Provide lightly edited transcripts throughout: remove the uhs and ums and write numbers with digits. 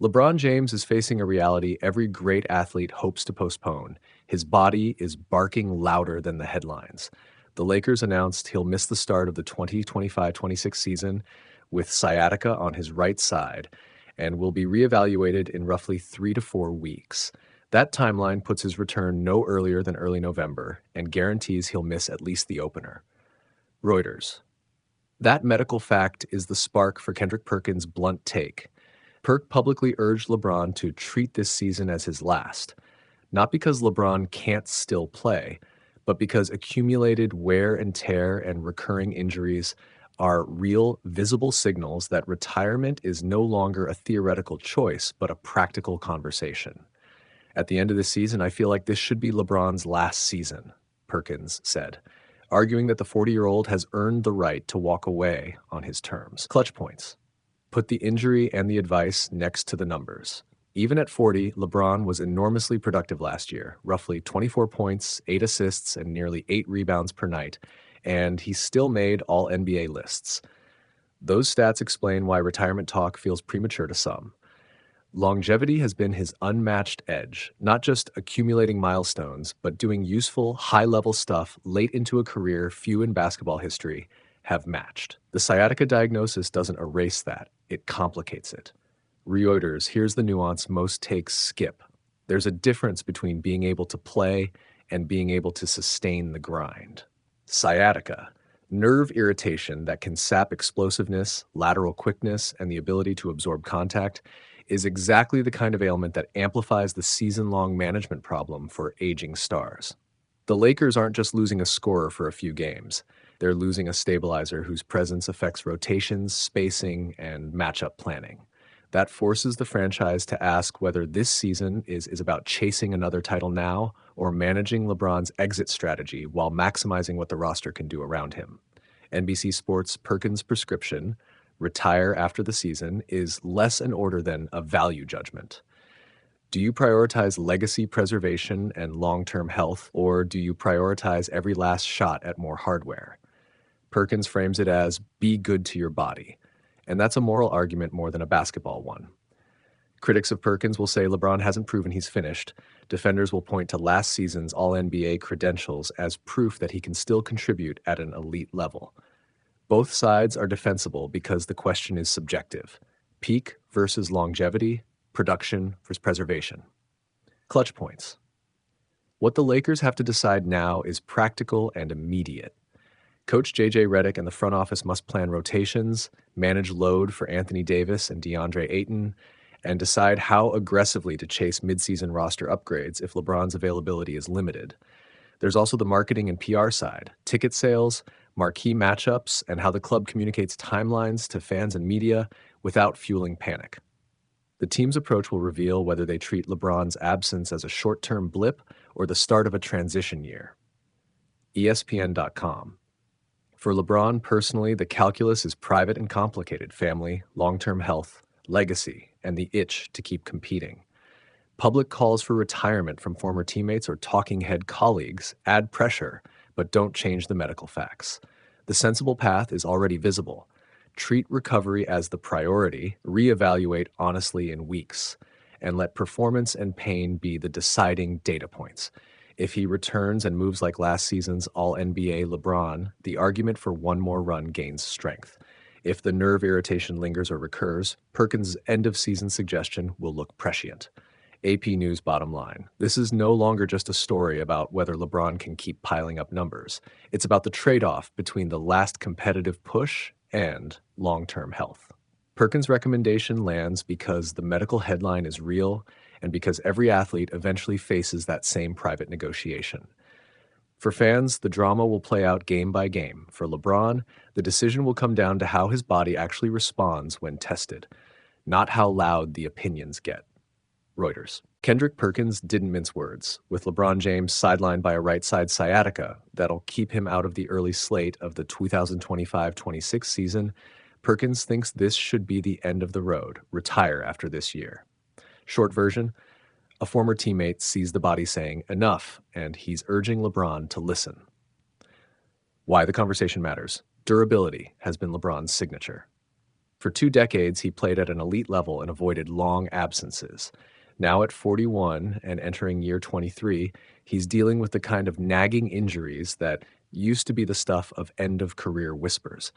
LeBron James is facing a reality every great athlete hopes to postpone. His body is barking louder than the headlines. The Lakers announced he'll miss the start of the 2025-26 season with sciatica on his right side and will be reevaluated in roughly 3 to 4 weeks. That timeline puts his return no earlier than early November and guarantees he'll miss at least the opener. Reuters. That medical fact is the spark for Kendrick Perkins' blunt take. Perk publicly urged LeBron to treat this season as his last, not because LeBron can't still play, but because accumulated wear and tear and recurring injuries are real, visible signals that retirement is no longer a theoretical choice, but a practical conversation. At the end of the season, I feel like this should be LeBron's last season, Perkins said, arguing that the 40-year-old has earned the right to walk away on his terms. Clutch points. Put the injury and the advice next to the numbers. Even at 40, LeBron was enormously productive last year, roughly 24 points, 8 assists, and nearly 8 rebounds per night, and he still made all NBA lists. Those stats explain why retirement talk feels premature to some. Longevity has been his unmatched edge, not just accumulating milestones, but doing useful, high-level stuff late into a career few in basketball history have matched. The sciatica diagnosis doesn't erase that, it complicates it. Reuters, here's the nuance most takes skip. There's a difference between being able to play and being able to sustain the grind. Sciatica, nerve irritation that can sap explosiveness, lateral quickness, and the ability to absorb contact, is exactly the kind of ailment that amplifies the season-long management problem for aging stars. The Lakers aren't just losing a scorer for a few games. They're losing a stabilizer whose presence affects rotations, spacing, and matchup planning. That forces the franchise to ask whether this season is about chasing another title now or managing LeBron's exit strategy while maximizing what the roster can do around him. NBC Sports' Perkins' prescription, retire after the season, is less an order than a value judgment. Do you prioritize legacy preservation and long-term health, or do you prioritize every last shot at more hardware? Perkins frames it as, be good to your body. And that's a moral argument more than a basketball one. Critics of Perkins will say LeBron hasn't proven he's finished. Defenders will point to last season's All-NBA credentials as proof that he can still contribute at an elite level. Both sides are defensible because the question is subjective. Peak versus longevity, production versus preservation. Clutch points. What the Lakers have to decide now is practical and immediate. Coach J.J. Redick and the front office must plan rotations, manage load for Anthony Davis and DeAndre Ayton, and decide how aggressively to chase midseason roster upgrades if LeBron's availability is limited. There's also the marketing and PR side, ticket sales, marquee matchups, and how the club communicates timelines to fans and media without fueling panic. The team's approach will reveal whether they treat LeBron's absence as a short-term blip or the start of a transition year. ESPN.com. For LeBron personally, the calculus is private and complicated: family, long-term health, legacy, and the itch to keep competing. Public calls for retirement from former teammates or talking head colleagues add pressure, but don't change the medical facts. The sensible path is already visible. Treat recovery as the priority, reevaluate honestly in weeks, and let performance and pain be the deciding data points. If he returns and moves like last season's All-NBA LeBron, the argument for one more run gains strength. If the nerve irritation lingers or recurs, Perkins' end-of-season suggestion will look prescient. AP News bottom line. This is no longer just a story about whether LeBron can keep piling up numbers. It's about the trade-off between the last competitive push and long-term health. Perkins' recommendation lands because the medical headline is real and because every athlete eventually faces that same private negotiation. For fans, the drama will play out game by game. For LeBron, the decision will come down to how his body actually responds when tested, not how loud the opinions get. Reuters. Kendrick Perkins didn't mince words. With LeBron James sidelined by a right-side sciatica that'll keep him out of the early slate of the 2025-26 season, Perkins thinks this should be the end of the road, retire after this year. Short version, a former teammate sees the body saying, enough, and he's urging LeBron to listen. Why the conversation matters. Durability has been LeBron's signature. For 2 decades, he played at an elite level and avoided long absences. Now at 41 and entering year 23, he's dealing with the kind of nagging injuries that used to be the stuff of end-of-career whispers.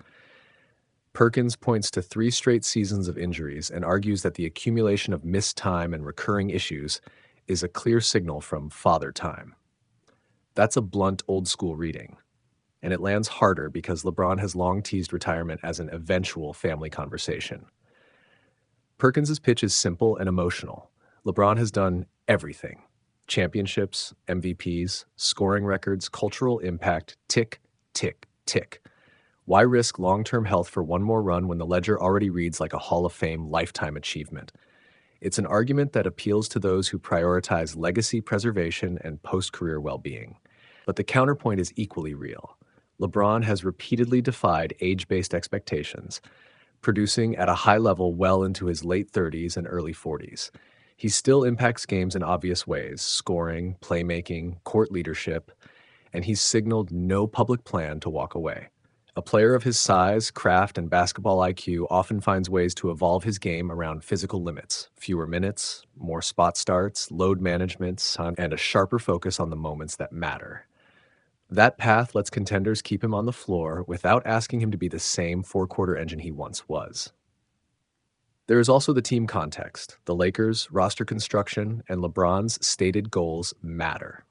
Perkins points to 3 straight seasons of injuries and argues that the accumulation of missed time and recurring issues is a clear signal from father time. That's a blunt, old-school reading, and it lands harder because LeBron has long teased retirement as an eventual family conversation. Perkins's pitch is simple and emotional. LeBron has done everything: championships, MVPs, scoring records, cultural impact, tick, tick, tick. Why risk long-term health for one more run when the ledger already reads like a Hall of Fame lifetime achievement? It's an argument that appeals to those who prioritize legacy preservation and post-career well-being. But the counterpoint is equally real. LeBron has repeatedly defied age-based expectations, producing at a high level well into his late 30s and early 40s. He still impacts games in obvious ways: scoring, playmaking, court leadership, and he's signaled no public plan to walk away. A player of his size, craft, and basketball IQ often finds ways to evolve his game around physical limits: fewer minutes, more spot starts, load management, and a sharper focus on the moments that matter. That path lets contenders keep him on the floor without asking him to be the same four-quarter engine he once was. There is also the team context. The Lakers' roster construction and LeBron's stated goals matter.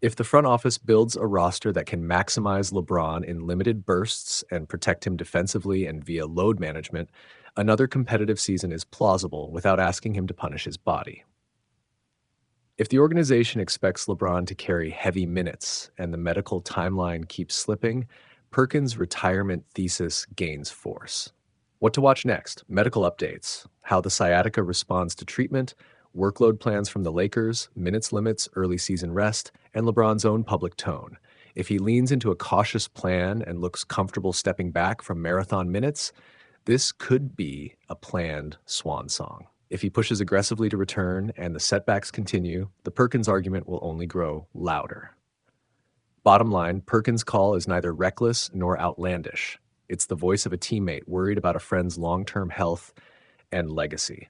If the front office builds a roster that can maximize LeBron in limited bursts and protect him defensively and via load management, another competitive season is plausible without asking him to punish his body. If the organization expects LeBron to carry heavy minutes and the medical timeline keeps slipping, Perkins' retirement thesis gains force. What to watch next? Medical updates, how the sciatica responds to treatment, workload plans from the Lakers, minutes limits, early season rest, and LeBron's own public tone. If he leans into a cautious plan and looks comfortable stepping back from marathon minutes, this could be a planned swan song. If he pushes aggressively to return and the setbacks continue, the Perkins argument will only grow louder. Bottom line, Perkins' call is neither reckless nor outlandish. It's the voice of a teammate worried about a friend's long-term health and legacy.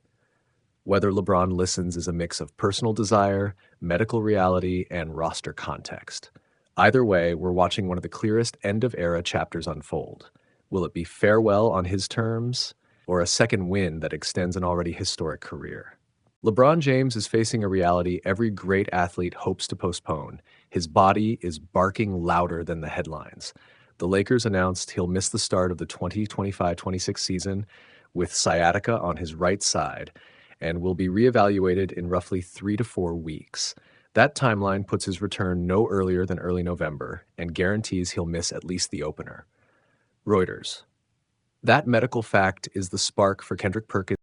Whether LeBron listens is a mix of personal desire, medical reality, and roster context. Either way, we're watching one of the clearest end-of-era chapters unfold. Will it be farewell on his terms, or a second win that extends an already historic career? LeBron James is facing a reality every great athlete hopes to postpone. His body is barking louder than the headlines. The Lakers announced he'll miss the start of the 2025-26 season with sciatica on his right side, and will be reevaluated in roughly 3 to 4 weeks. That timeline puts his return no earlier than early November and guarantees he'll miss at least the opener. Reuters. That medical fact is the spark for Kendrick Perkins.